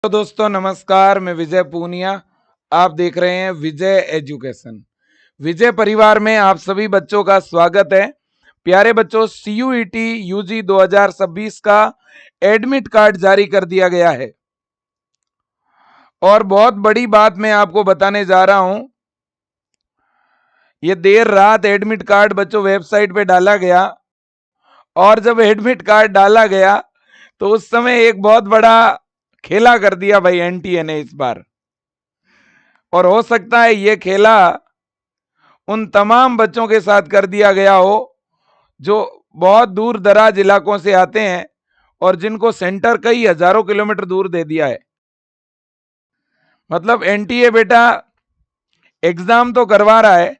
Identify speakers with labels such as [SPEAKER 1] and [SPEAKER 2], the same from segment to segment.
[SPEAKER 1] तो दोस्तों नमस्कार, मैं विजय पूनिया। आप देख रहे हैं विजय एजुकेशन। विजय परिवार में आप सभी बच्चों का स्वागत है। प्यारे बच्चों, सीयूईटी यूजी 2026 का एडमिट कार्ड जारी कर दिया गया है और बहुत बड़ी बात मैं आपको बताने जा रहा हूं। ये देर रात एडमिट कार्ड बच्चों वेबसाइट पे डाला गया और जब एडमिट कार्ड डाला गया तो उस समय एक बहुत बड़ा खेला कर दिया भाई एनटीए ने इस बार। और हो सकता है ये खेला उन तमाम बच्चों के साथ कर दिया गया हो जो बहुत दूर दराज इलाकों से आते हैं और जिनको सेंटर कई हजारों किलोमीटर दूर दे दिया है। मतलब एनटीए बेटा एग्जाम तो करवा रहा है,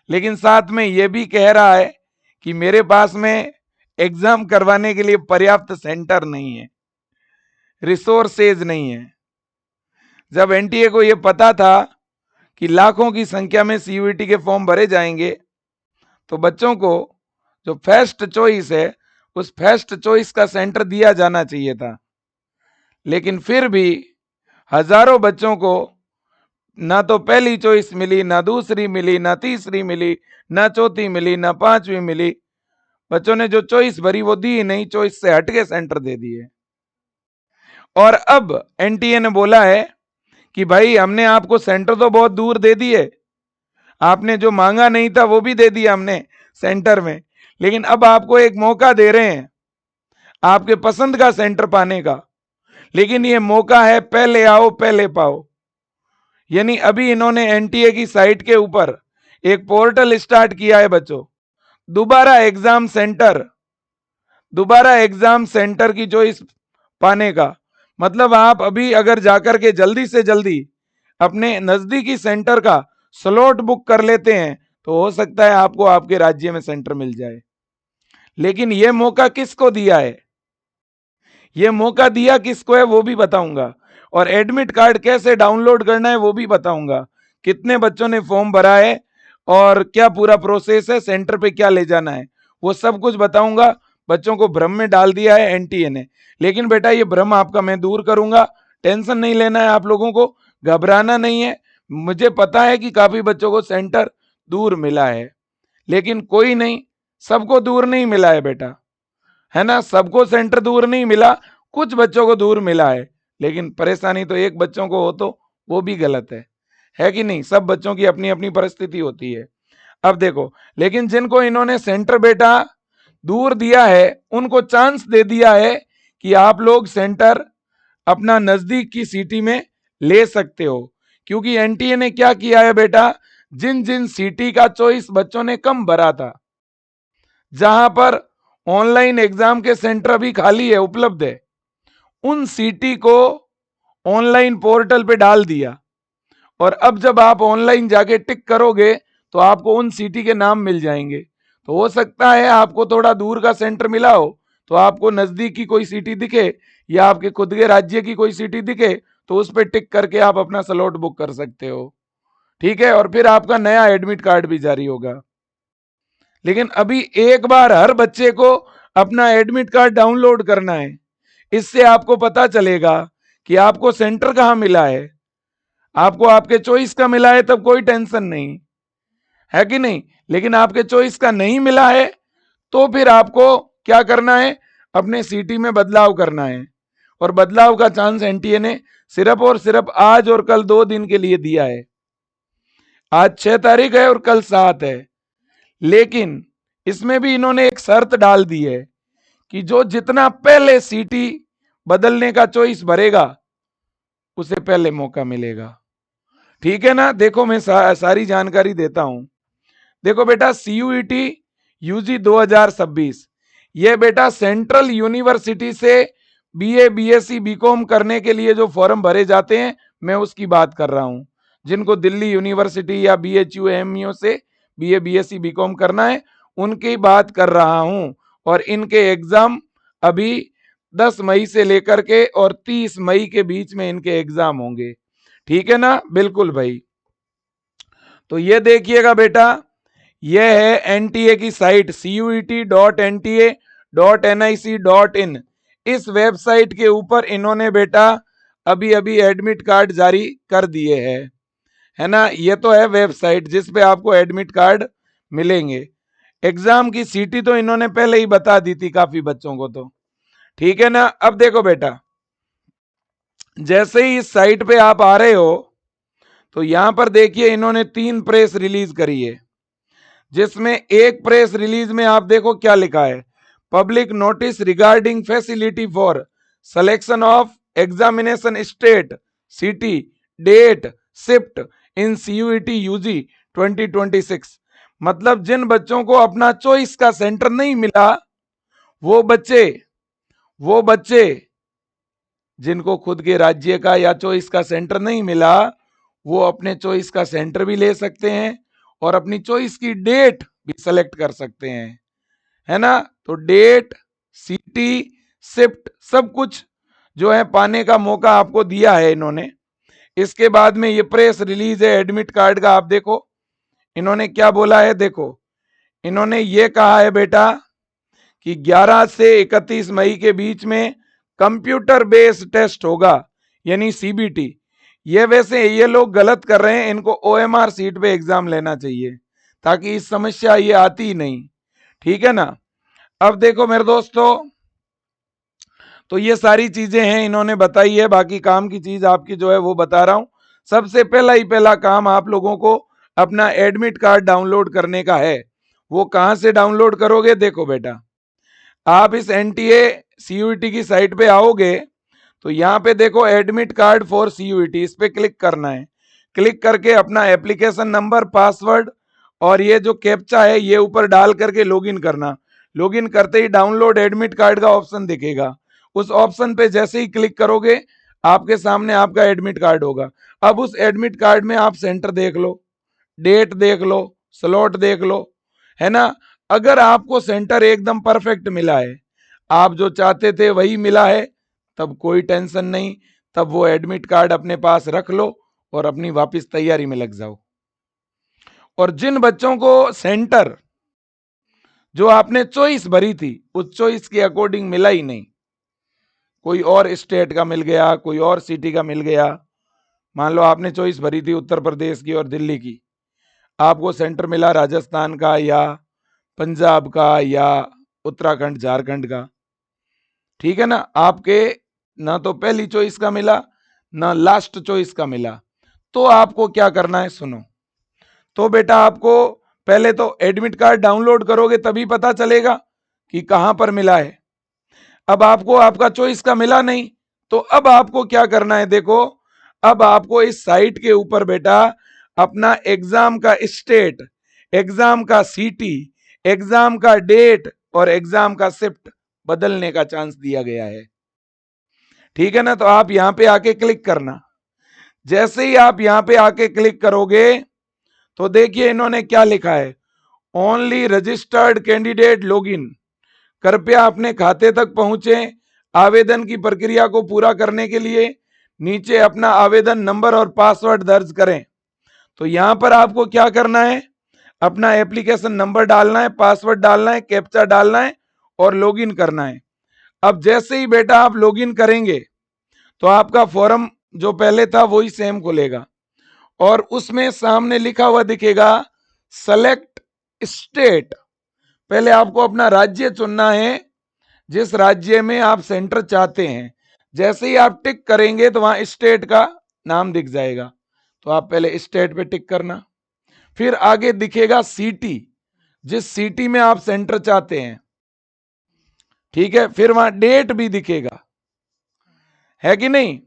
[SPEAKER 1] लेकिन साथ में यह भी कह रहा है कि मेरे पास में एग्जाम करवाने के लिए पर्याप्त सेंटर नहीं है, रिसोर्सेज नहीं है। जब एनटीए को यह पता था कि लाखों की संख्या में सीयूईटी के फॉर्म भरे जाएंगे, तो बच्चों को जो फर्स्ट चॉइस है उस फर्स्ट चॉइस का सेंटर दिया जाना चाहिए था। लेकिन फिर भी हजारों बच्चों को ना तो पहली चॉइस मिली, ना दूसरी मिली, ना तीसरी मिली, ना चौथी मिली, ना पांचवी मिली। बच्चों ने जो चॉइस भरी वो दी नहीं, चॉइस से हटके सेंटर दे दिए। और अब एनटीए ने बोला है कि भाई हमने आपको सेंटर तो बहुत दूर दे दिए, आपने जो मांगा नहीं था वो भी दे दिया हमने सेंटर में, लेकिन अब आपको एक मौका दे रहे हैं आपके पसंद का सेंटर पाने का। लेकिन ये मौका है पहले आओ पहले पाओ। यानी अभी इन्होंने एनटीए की साइट के ऊपर एक पोर्टल स्टार्ट किया है बच्चों, दोबारा एग्जाम सेंटर की चॉइस पाने का। मतलब आप अभी अगर जाकर के जल्दी से जल्दी अपने नजदीकी सेंटर का स्लॉट बुक कर लेते हैं तो हो सकता है आपको आपके राज्य में सेंटर मिल जाए। लेकिन यह मौका किसको दिया है, यह मौका दिया किसको है वो भी बताऊंगा, और एडमिट कार्ड कैसे डाउनलोड करना है वो भी बताऊंगा। कितने बच्चों ने फॉर्म भरा है और क्या पूरा प्रोसेस है, सेंटर पे क्या ले जाना है, वो सब कुछ बताऊंगा। बच्चों को भ्रम में डाल दिया है एनटीए ने, लेकिन बेटा ये भ्रम आपका मैं दूर करूंगा। टेंशन नहीं लेना है आप लोगों को, घबराना नहीं है। मुझे पता है कि काफी बच्चों को सेंटर दूर मिला है, लेकिन कोई नहीं, सबको दूर नहीं मिला है बेटा, है ना। सबको सेंटर दूर नहीं मिला, कुछ बच्चों को दूर मिला है। लेकिन परेशानी तो एक बच्चों को हो तो वो भी गलत है कि नहीं। सब बच्चों की अपनी अपनी परिस्थिति होती है। अब देखो, लेकिन जिनको इन्होंने सेंटर बेटा दूर दिया है उनको चांस दे दिया है कि आप लोग सेंटर अपना नजदीक की सिटी में ले सकते हो। क्योंकि एनटीए ने क्या किया है बेटा, जिन जिन सिटी का चॉइस बच्चों ने कम भरा था, जहां पर ऑनलाइन एग्जाम के सेंटर अभी खाली है, उपलब्ध है, उन सिटी को ऑनलाइन पोर्टल पे डाल दिया। और अब जब आप ऑनलाइन जाके टिक करोगे तो आपको उन सिटी के नाम मिल जाएंगे। तो हो सकता है आपको थोड़ा दूर का सेंटर मिला हो तो आपको नजदीक की कोई सिटी दिखे या आपके खुद के राज्य की कोई सिटी दिखे तो उस पर टिक करके आप अपना स्लॉट बुक कर सकते हो, ठीक है। और फिर आपका नया एडमिट कार्ड भी जारी होगा। लेकिन अभी एक बार हर बच्चे को अपना एडमिट कार्ड डाउनलोड करना है, इससे आपको पता चलेगा कि आपको सेंटर कहां मिला है। आपको आपके चॉइस का मिला है तब कोई टेंशन नहीं है कि नहीं, लेकिन आपके चॉइस का नहीं मिला है तो फिर आपको क्या करना है, अपने सिटी में बदलाव करना है। और बदलाव का चांस एनटीए ने सिर्फ और सिर्फ आज और कल 2 दिन के लिए दिया है। आज 6 तारीख है और कल 7 है। लेकिन इसमें भी इन्होंने एक शर्त डाल दी है कि जो जितना पहले सिटी बदलने का चॉइस भरेगा उसे पहले मौका मिलेगा, ठीक है ना। देखो मैं सारी जानकारी देता हूं। देखो बेटा, सीयूईटी यूजी 2026 ये बेटा सेंट्रल यूनिवर्सिटी से बीए बीएससी बीकॉम करने के लिए जो फॉर्म भरे जाते हैं मैं उसकी बात कर रहा हूं। जिनको दिल्ली यूनिवर्सिटी या बीएचयू एमयू से बीए बीएससी बीकॉम करना है उनकी बात कर रहा हूं। और इनके एग्जाम अभी 10 मई से लेकर के और 30 मई के बीच में इनके एग्जाम होंगे, ठीक है ना। बिल्कुल भाई। तो ये देखिएगा बेटा, यह है एनटीए की साइट cuet.nta.nic.in। इस वेबसाइट के ऊपर इन्होंने बेटा अभी अभी एडमिट कार्ड जारी कर दिए हैं, है ना। ये तो है वेबसाइट जिस पे आपको एडमिट कार्ड मिलेंगे। एग्जाम की सीटी तो इन्होंने पहले ही बता दी थी काफी बच्चों को, तो ठीक है ना। अब देखो बेटा, जैसे ही इस साइट पे आप आ रहे हो तो यहां पर देखिए इन्होंने 3 प्रेस रिलीज करी है, जिसमें एक प्रेस रिलीज में आप देखो क्या लिखा है, public notice regarding facility for selection of examination state city date shift in CUET UG 2026। मतलब जिन बच्चों को अपना चॉइस का सेंटर नहीं मिला, वो बच्चे जिनको खुद के राज्य का या चॉइस का सेंटर नहीं मिला, वो अपने चॉइस का सेंटर भी ले सकते हैं और अपनी चॉइस की डेट भी सेलेक्ट कर सकते हैं, है ना। तो डेट सिटी शिफ्ट सब कुछ जो है पाने का मौका आपको दिया है इन्होंने। इसके बाद में ये प्रेस रिलीज है एडमिट कार्ड का, आप देखो इन्होंने क्या बोला है। देखो इन्होंने ये कहा है बेटा कि 11 से 31 मई के बीच में कंप्यूटर बेस्ड टेस्ट होगा, यानी सीबीटी। ये वैसे ये लोग गलत कर रहे हैं, इनको ओएमआर सीट पे एग्जाम लेना चाहिए, ताकि इस समस्या ये आती ही नहीं, ठीक है ना। अब देखो मेरे दोस्तों, तो ये सारी चीजें हैं इन्होंने बताई है, बाकी काम की चीज आपकी जो है वो बता रहा हूं। सबसे पहला काम आप लोगों को अपना एडमिट कार्ड डाउनलोड करने का है। वो कहां से डाउनलोड करोगे? देखो बेटा, आप इस एनटीए सीयूईटी की साइट पे आओगे तो यहाँ पे देखो एडमिट कार्ड फॉर सीयूईटी, इस पे क्लिक करना है। क्लिक करके अपना एप्लीकेशन नंबर, पासवर्ड और ये जो कैप्चा है ये ऊपर डाल करके लॉगिन करना। लॉगिन करते ही डाउनलोड एडमिट कार्ड का ऑप्शन दिखेगा, उस ऑप्शन पे जैसे ही क्लिक करोगे आपके सामने आपका एडमिट कार्ड होगा। अब उस एडमिट कार्ड में आप सेंटर देख लो, डेट देख लो, स्लॉट देख लो, है ना। अगर आपको सेंटर एकदम परफेक्ट मिला है, आप जो चाहते थे वही मिला है, तब कोई टेंशन नहीं, तब वो एडमिट कार्ड अपने पास रख लो और अपनी वापस तैयारी में लग जाओ। और जिन बच्चों को सेंटर जो आपने चॉइस भरी थी उस चॉइस के अकॉर्डिंग मिला ही नहीं, कोई और स्टेट का मिल गया, कोई और सिटी का मिल गया, मान लो आपने चॉइस भरी थी उत्तर प्रदेश की और दिल्ली की, आपको सेंटर मिला राजस्थान का या पंजाब का या उत्तराखंड झारखंड का, ठीक है ना। आपके ना तो पहली चॉइस का मिला ना लास्ट चॉइस का मिला, तो आपको क्या करना है सुनो। तो बेटा आपको पहले तो एडमिट कार्ड डाउनलोड करोगे तभी पता चलेगा कि कहां पर मिला है। अब आपको आपका चॉइस का मिला नहीं, तो अब आपको क्या करना है? देखो अब आपको इस साइट के ऊपर बेटा अपना एग्जाम का स्टेट, एग्जाम का सिटी, एग्जाम का डेट और एग्जाम का शिफ्ट बदलने का चांस दिया गया है, ठीक है ना। तो आप यहां पे आके क्लिक करना। जैसे ही आप यहां पे आके क्लिक करोगे तो देखिए इन्होंने क्या लिखा है, ओनली रजिस्टर्ड कैंडिडेट लॉगिन, कृपया अपने खाते तक पहुंचे। आवेदन की प्रक्रिया को पूरा करने के लिए नीचे अपना आवेदन नंबर और पासवर्ड दर्ज करें। तो यहां पर आपको क्या करना है, अपना एप्लीकेशन नंबर डालना है, पासवर्ड डालना है, कैप्चा डालना है और लॉगिन करना है। अब जैसे ही बेटा आप लॉगिन करेंगे तो आपका फॉर्म जो पहले था वही सेम खुलेगा और उसमें सामने लिखा हुआ दिखेगा सेलेक्ट स्टेट। पहले आपको अपना राज्य चुनना है, जिस राज्य में आप सेंटर चाहते हैं। जैसे ही आप टिक करेंगे तो वहां स्टेट का नाम दिख जाएगा, तो आप पहले स्टेट पे टिक करना। फिर आगे दिखेगा सिटी, जिस सिटी में आप सेंटर चाहते हैं, ठीक है। फिर वहां डेट भी दिखेगा, है कि नहीं।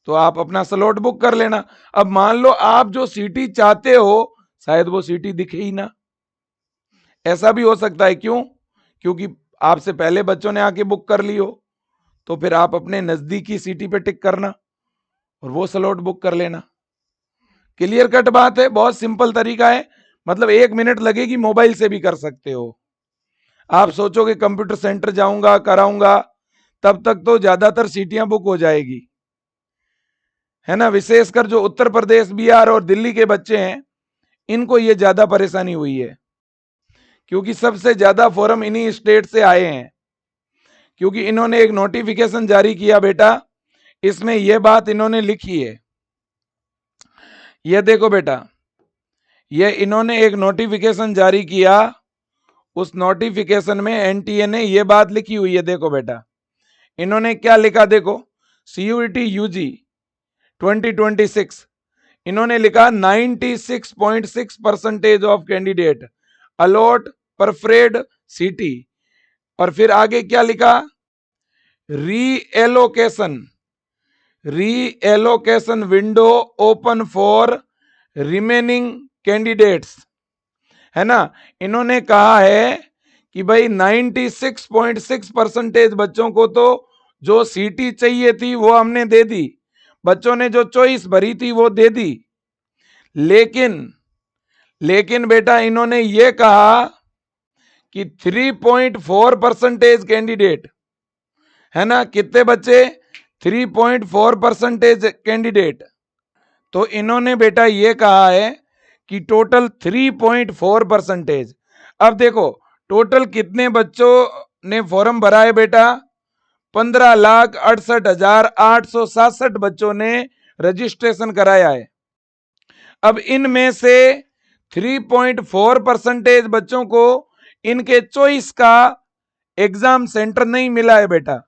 [SPEAKER 1] तो आप अपना स्लॉट बुक कर लेना। अब मान लो आप जो सिटी चाहते हो शायद वो सिटी दिखे ही ना, ऐसा भी हो सकता है। क्यों? क्योंकि आपसे पहले बच्चों ने आके बुक कर ली हो, तो फिर आप अपने नजदीकी सिटी पे टिक करना और वो स्लॉट बुक कर लेना। क्लियर कट बात है, बहुत सिंपल तरीका है, मतलब 1 मिनट लगेगी, मोबाइल से भी कर सकते हो। आप सोचोगे कंप्यूटर सेंटर जाऊंगा कराऊंगा, तब तक तो ज्यादातर सीटियां बुक हो जाएगी, है ना। विशेषकर जो उत्तर प्रदेश, बिहार और दिल्ली के बच्चे हैं, इनको ये ज्यादा परेशानी हुई है, क्योंकि सबसे ज्यादा फॉर्म इन्हीं स्टेट से आए हैं। क्योंकि इन्होंने एक नोटिफिकेशन जारी किया बेटा, इसमें यह बात इन्होंने लिखी है, ये देखो बेटा, ये इन्होंने एक नोटिफिकेशन जारी किया, उस नोटिफिकेशन में एनटीए ने ये बात लिखी हुई है। देखो बेटा, इन्होंने क्या लिखा, देखो, सीयूईटी यूजी 2026, इन्होंने लिखा 96.6% ऑफ कैंडिडेट अलॉट परफ्रेड सिटी, और फिर आगे क्या लिखा, reallocation window open for remaining candidates, है ना। इन्होंने कहा है कि भाई 96.6% बच्चों को तो जो सीटी चाहिए थी वो हमने दे दी, बच्चों ने जो चॉइस भरी थी वो दे दी, लेकिन बेटा इन्होंने ये कहा कि 3.4% कैंडिडेट, है ना, कितने बच्चे, 3.4% कैंडिडेट, तो इन्होंने बेटा ये कहा है कि टोटल 3.4%। अब देखो टोटल कितने बच्चों ने फॉर्म भरा है बेटा, 15,68,867 बच्चों ने रजिस्ट्रेशन कराया है। अब इनमें से 3.4% बच्चों को इनके चॉइस का एग्जाम सेंटर नहीं मिला है बेटा।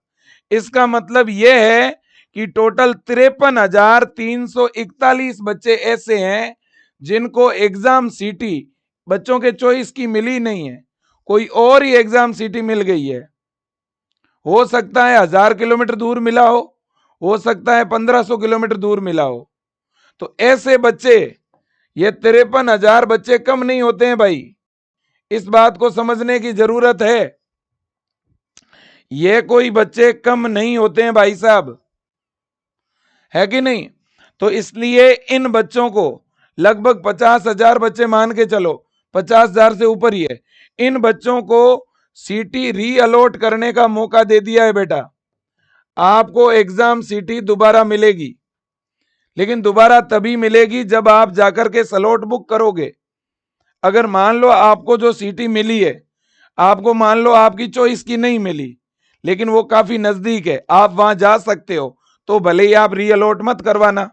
[SPEAKER 1] इसका मतलब यह है कि टोटल 53,341 बच्चे ऐसे हैं जिनको एग्जाम सीटी बच्चों के चॉइस की मिली नहीं है, कोई और ही एग्जाम सीटी मिल गई है। हो सकता है 1000 किलोमीटर दूर मिला हो सकता है 1500 किलोमीटर दूर मिला हो। तो ऐसे बच्चे, ये 53,000 बच्चे कम नहीं होते हैं भाई, इस बात को समझने की जरूरत है। ये कोई बच्चे कम नहीं होते हैं भाई साहब, है कि नहीं। तो इसलिए इन बच्चों को लगभग 50,000 बच्चे मान के चलो, 50,000 से ऊपर ही है, इन बच्चों को सीटी रीअलॉट करने का मौका दे दिया है बेटा। आपको एग्जाम सीटी दोबारा मिलेगी, लेकिन दोबारा तभी मिलेगी जब आप जाकर के स्लॉट बुक करोगे। अगर मान लो आपको जो सीटी मिली है, आपको मान लो आपकी चॉइस की नहीं मिली, लेकिन वो काफी नजदीक है, आप वहां जा सकते हो, तो भले ही आप रीअलॉट मत करवाना।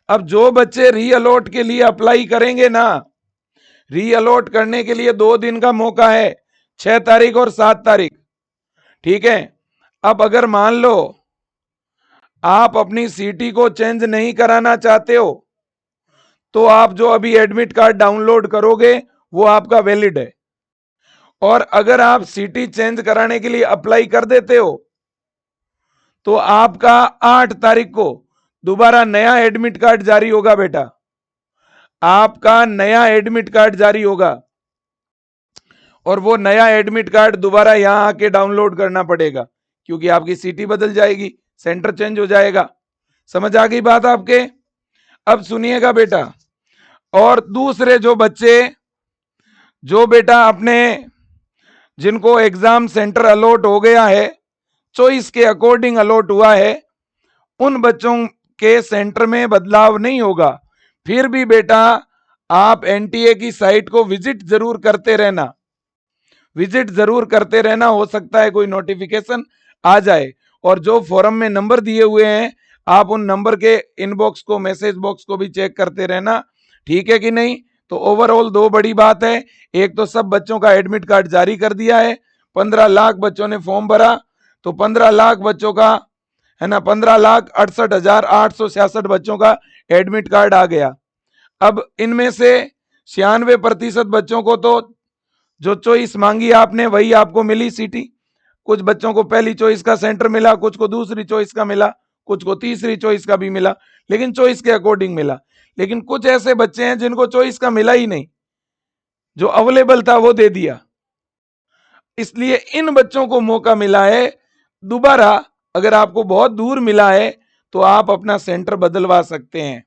[SPEAKER 1] अब जो बच्चे रीअलॉट के लिए अप्लाई करेंगे ना, रीअलॉट करने के लिए 2 दिन का मौका है, 6 तारीख और 7 तारीख, ठीक है। अब अगर मान लो आप अपनी सीटी को चेंज नहीं कराना चाहते हो, तो आप जो अभी एडमिट कार्ड डाउनलोड करोगे वो आपका वैलिड है, और अगर आप सीटी चेंज कराने के लिए अप्लाई कर देते हो तो आपका 8 तारीख को दोबारा नया एडमिट कार्ड जारी होगा बेटा, आपका नया एडमिट कार्ड जारी होगा, और वो नया एडमिट कार्ड दोबारा यहां आके डाउनलोड करना पड़ेगा, क्योंकि आपकी सीटी बदल जाएगी, सेंटर चेंज हो जाएगा। समझ आ गई बात आपके। अब सुनिएगा बेटा, और दूसरे जो बच्चे, जो बेटा अपने, जिनको एग्जाम सेंटर अलॉट हो गया है, चॉइस के अकॉर्डिंग अलॉट हुआ है, उन बच्चों के सेंटर में बदलाव नहीं होगा। फिर भी बेटा आप एनटीए की साइट को विजिट जरूर करते रहना, विजिट जरूर करते रहना, हो सकता है कोई नोटिफिकेशन आ जाए। और जो फॉरम में नंबर दिए हुए हैं, आप उन नंबर के इनबॉक्स को, मैसेज बॉक्स को भी चेक करते रहना, ठीक है कि नहीं। तो ओवरऑल 2 बड़ी बात है, एक तो सब बच्चों का एडमिट कार्ड जारी कर दिया है, 15 लाख बच्चों ने फॉर्म भरा, तो 15 लाख बच्चों का, है ना, 15,68,866 बच्चों का एडमिट कार्ड आ गया। अब इनमें से 96% बच्चों को तो जो चॉइस मांगी आपने वही आपको मिली सीटी। कुछ बच्चों को पहली चॉइस का सेंटर मिला, कुछ को दूसरी चॉइस का मिला, कुछ को तीसरी चॉइस का भी मिला, लेकिन चॉइस के अकॉर्डिंग मिला। लेकिन कुछ ऐसे बच्चे हैं जिनको चॉइस का मिला ही नहीं, जो अवेलेबल था वो दे दिया। इसलिए इन बच्चों को मौका मिला है दोबारा, अगर आपको बहुत दूर मिला है तो आप अपना सेंटर बदलवा सकते हैं।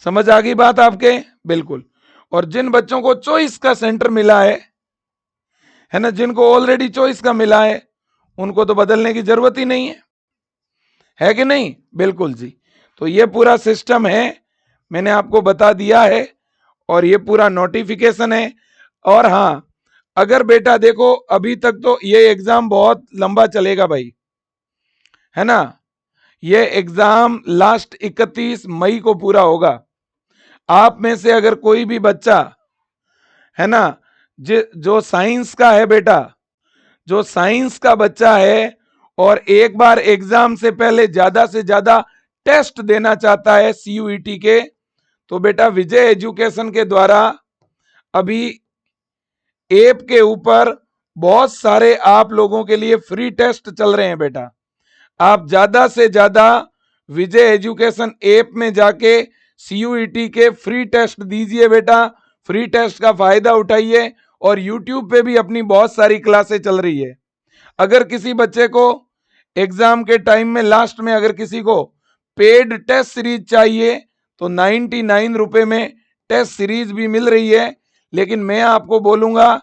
[SPEAKER 1] समझ आ गई बात आपके, बिल्कुल। और जिन बच्चों को चॉइस का सेंटर मिला है ना, जिनको ऑलरेडी चॉइस का मिला है, उनको तो बदलने की जरूरत ही नहीं है कि नहीं, बिल्कुल जी। तो ये पूरा सिस्टम है, मैंने आपको बता दिया है, और ये पूरा नोटिफिकेशन है। और हाँ, अगर बेटा देखो अभी तक तो ये एग्जाम बहुत लंबा चलेगा भाई, है ना। ये एग्जाम लास्ट 31 मई को पूरा होगा। आप में से अगर कोई भी बच्चा है ना जो साइंस का है बेटा, जो साइंस का बच्चा है और एक बार एग्जाम से पहले ज्यादा से ज्यादा टेस्ट देना चाहता है सीयूईटी के, तो बेटा विजय एजुकेशन के द्वारा अभी ऐप के ऊपर बहुत सारे आप लोगों के लिए फ्री टेस्ट चल रहे हैं बेटा। आप ज्यादा से ज्यादा विजय एजुकेशन ऐप में जाके सीयूईटी के फ्री टेस्ट दीजिए बेटा, फ्री टेस्ट का फायदा उठाइए। और यूट्यूब पे भी अपनी बहुत सारी क्लासें चल रही है। अगर किसी बच्चे को एग्जाम के टाइम में लास्ट में अगर किसी को पेड टेस्ट सीरीज चाहिए तो 99 रुपए में टेस्ट सीरीज भी मिल रही है। लेकिन मैं आपको बोलूंगा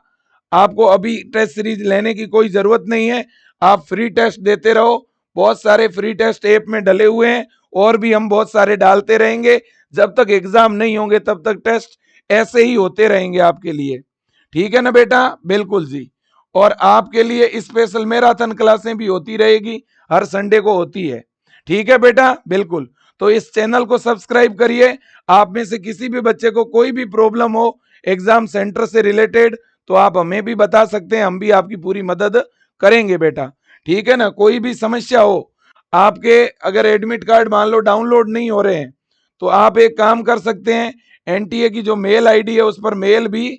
[SPEAKER 1] आपको अभी टेस्ट सीरीज लेने की कोई जरूरत नहीं है, आप फ्री टेस्ट देते रहो। बहुत सारे फ्री टेस्ट ऐप में डले हुए हैं और भी हम बहुत सारे डालते रहेंगे। जब तक एग्जाम नहीं होंगे तब तक टेस्ट ऐसे ही होते रहेंगे आपके लिए। ठीक है ना बेटा, बिल्कुल जी। और आपके लिए स्पेशल मैराथन क्लासें भी होती रहेगी, हर संडे को होती है। ठीक है बेटा, बिल्कुल। तो इस चैनल को सब्सक्राइब करिए। आप में से किसी भी बच्चे को कोई भी प्रॉब्लम हो एग्जाम सेंटर से रिलेटेड तो आप हमें भी बता सकते हैं, हम भी आपकी पूरी मदद करेंगे बेटा। ठीक है ना, कोई भी समस्या हो, आपके अगर एडमिट कार्ड मान लो डाउनलोड नहीं हो रहे हैं तो आप एक काम कर सकते हैं, एनटीए की जो मेल आईडी है उस पर मेल भी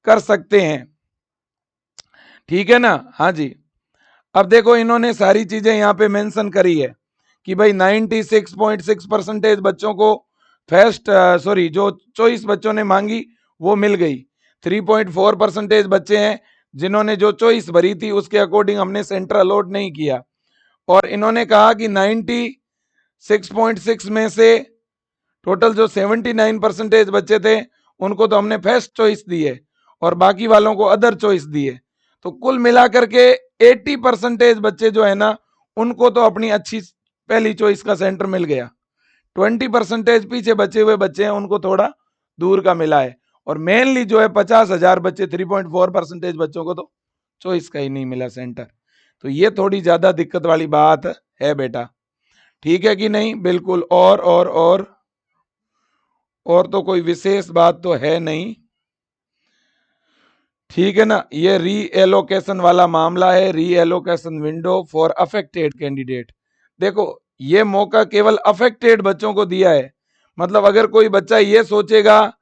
[SPEAKER 1] कर सकते हैं। ठीक है ना, हाँ जी। अब देखो इन्होंने सारी चीजें यहाँ पे मेंशन करी है कि भाई 96.6% बच्चों को फर्स्ट जो चॉइस बच्चों ने मांगी वो मिल गई। 3.4% बच्चे हैं जिन्होंने जो चॉइस भरी थी उसके अकॉर्डिंग हमने सेंटर अलॉट नहीं किया। और इन्होंने कहा कि 96.6 में से टोटल जो 79% बच्चे थे उनको तो हमने फर्स्ट चॉइस दी है और बाकी वालों को अदर चॉइस दी है। तो कुल मिलाकर के 80% बच्चे जो है ना उनको तो अपनी अच्छी पहली चॉइस का सेंटर मिल गया। 20% पीछे बचे हुए बच्चे हैं उनको थोड़ा दूर का मिला है। और मेनली जो है 50,000 बच्चे 3.4% बच्चों को तो चॉइस का ही नहीं मिला सेंटर। तो ये थोड़ी ज्यादा दिक्कत वाली बात है बेटा। ठीक है कि नहीं, बिल्कुल। और तो कोई विशेष बात तो है नहीं। ठीक है ना, ये री एलोकेशन वाला मामला है, री allocation window for affected candidate. देखो ये मौका केवल अफेक्टेड बच्चों को दिया है। मतलब अगर कोई बच्चा ये सोचेगा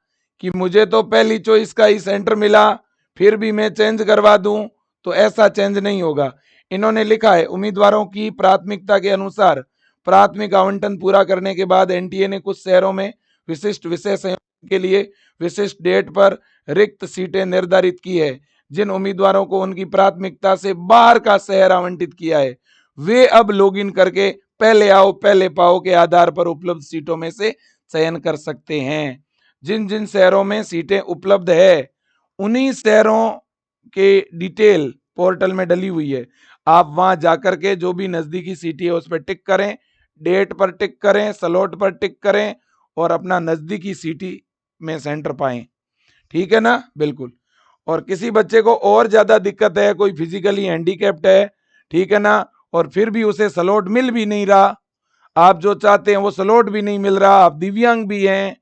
[SPEAKER 1] कि मुझे तो पहली चॉइस का ही सेंटर मिला फिर भी मैं चेंज करवा दूं तो ऐसा चेंज नहीं होगा। इन्होंने लिखा है उम्मीदवारों की प्राथमिकता के अनुसार प्राथमिक आवंटन पूरा करने के बाद एनटीए ने कुछ शहरों में विशिष्ट विषय संयोजन के लिए विशिष्ट डेट पर रिक्त सीटें निर्धारित की है। जिन उम्मीदवारों को उनकी प्राथमिकता से बाहर का शहर आवंटित किया है वे अब लॉगिन करके पहले आओ पहले पाओ के आधार पर उपलब्ध सीटों में से चयन कर सकते हैं। जिन जिन शहरों में सीटें उपलब्ध है उन्हीं शहरों के डिटेल पोर्टल में डली हुई है। आप वहां जाकर के जो भी नजदीकी सिटी है उस पर टिक करें, डेट पर टिक करें, स्लॉट पर टिक करें और अपना नजदीकी सिटी में सेंटर पाएं। ठीक है ना, बिल्कुल। और किसी बच्चे को और ज्यादा दिक्कत है, कोई फिजिकली हैंडीकैप्ड है, ठीक है ना, और फिर भी उसे स्लॉट मिल भी नहीं रहा, आप जो चाहते हैं वो स्लॉट भी नहीं मिल रहा, आप दिव्यांग भी हैं,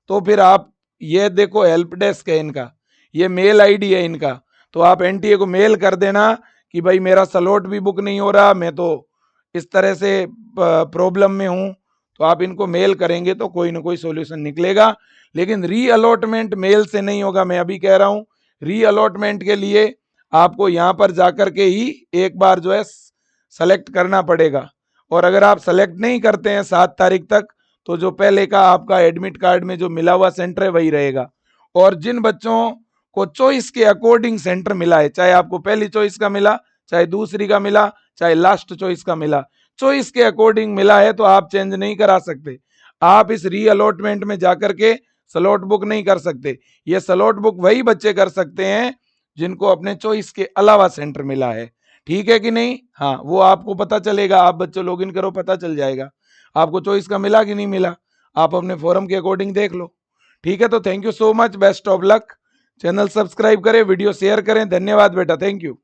[SPEAKER 1] तो फिर आप ये देखो हेल्प डेस्क है इनका, ये मेल आईडी है इनका, तो आप एनटीए को मेल कर देना कि भाई मेरा स्लॉट भी बुक नहीं हो रहा, मैं तो इस तरह से प्रॉब्लम में हूं। तो आप इनको मेल करेंगे तो कोई ना कोई सॉल्यूशन निकलेगा। लेकिन री अलॉटमेंट मेल से नहीं होगा, मैं अभी कह रहा हूं। री अलॉटमेंट के लिए आपको यहां पर जाकर के ही एक बार जो है सेलेक्ट करना पड़ेगा। और अगर आप सेलेक्ट नहीं करते हैं 7 तारीख तक तो जो पहले का आपका एडमिट कार्ड में जो मिला हुआ सेंटर है वही रहेगा। और जिन बच्चों को चॉइस के अकॉर्डिंग सेंटर मिला है, चाहे आपको पहली चॉइस का मिला, चाहे दूसरी का मिला, चाहे लास्ट चॉइस का मिला, चॉइस के अकॉर्डिंग मिला है तो आप चेंज नहीं करा सकते। आप इस री अलॉटमेंट में जाकर के स्लॉट बुक नहीं कर सकते। ये स्लॉट बुक वही बच्चे कर सकते हैं जिनको अपने चॉइस के अलावा सेंटर मिला है। ठीक है कि नहीं, हाँ, वो आपको पता चलेगा, आप बच्चों लॉगिन करो पता चल जाएगा आपको चॉइस का मिला कि नहीं मिला, आप अपने फॉरम के अकॉर्डिंग देख लो। ठीक है, तो thank you so much, best of luck. Channel subscribe करें, वीडियो शेयर करें। धन्यवाद बेटा, थैंक यू।